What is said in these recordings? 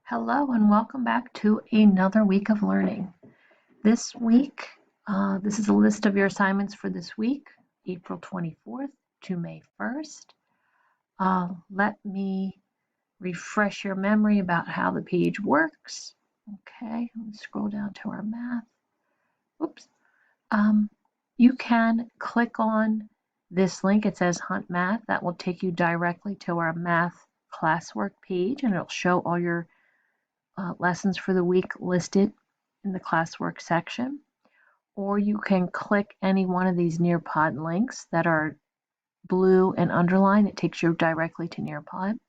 Hello and welcome back to another week of learning. This week, this is a list of your assignments for this week, April 24th to May 1st. Let me refresh your memory about how the page works. Okay, let me scroll down to our math. Oops. You can click on this link. It says Hunt Math. That will take you directly to our math classwork page, and it'll show all your lessons for the week listed in the classwork section. Or you can click any one of these Nearpod links that are blue and underlined. It takes you directly to Nearpod.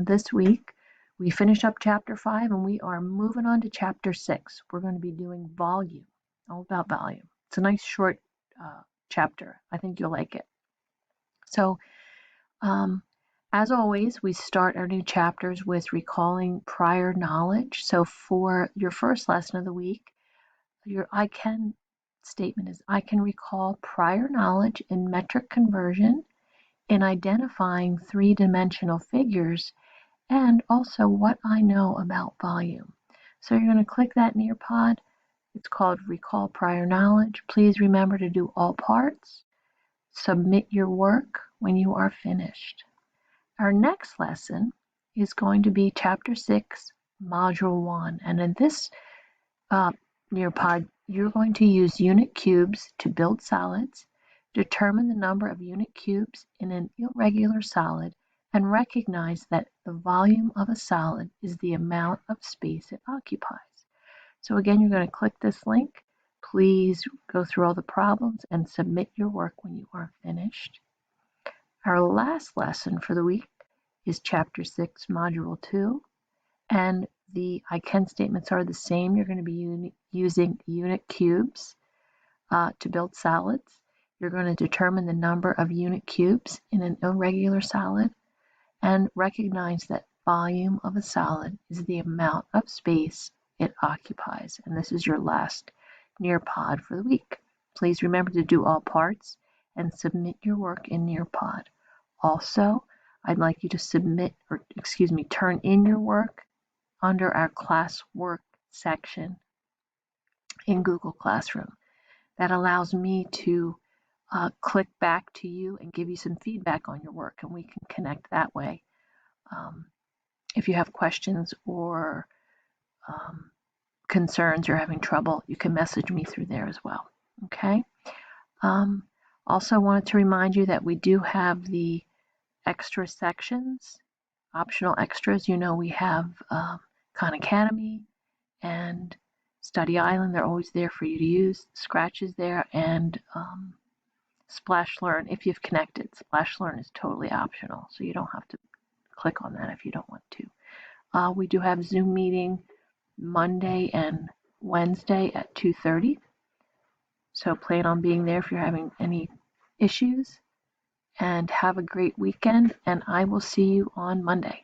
This week, we finished up chapter 5 and we are moving on to chapter 6. We're going to be doing volume, all about volume. It's a nice short chapter. I think you'll like it. So, as always, we start our new chapters with recalling prior knowledge. So for your first lesson of the week, your I can statement is I can recall prior knowledge in metric conversion, in identifying three-dimensional figures, and also what I know about volume. So you're going to click that Nearpod. It's called Recall Prior Knowledge. Please remember to do all parts. Submit your work when you are finished. Our next lesson is going to be Chapter 6, Module 1. And in this Nearpod, you're going to use unit cubes to build solids, determine the number of unit cubes in an irregular solid, and recognize that the volume of a solid is the amount of space it occupies. So again, you're going to click this link. Please go through all the problems and submit your work when you are finished. Our last lesson for the week is Chapter 6, Module 2, and the I can statements are the same. You're going to be using unit cubes to build solids. You're going to determine the number of unit cubes in an irregular solid and recognize that volume of a solid is the amount of space it occupies. And this is your last Nearpod for the week. Please remember to do all parts and submit your work in Nearpod. Also, I'd like you to turn in your work under our classwork section in Google Classroom. That allows me to click back to you and give you some feedback on your work, and we can connect that way. If you have questions or concerns, you're having trouble, you can message me through there as well. Okay. Also wanted to remind you that we do have the extra sections, optional extras. You know, we have Khan Academy and Study Island. They're always there for you to use. Scratch is there, and Splash Learn if you've connected. Splash Learn is totally optional, so you don't have to click on that if you don't want to. We do have Zoom meeting Monday and Wednesday at 2:30. So plan on being there if you're having any issues. And have a great weekend, and I will see you on Monday.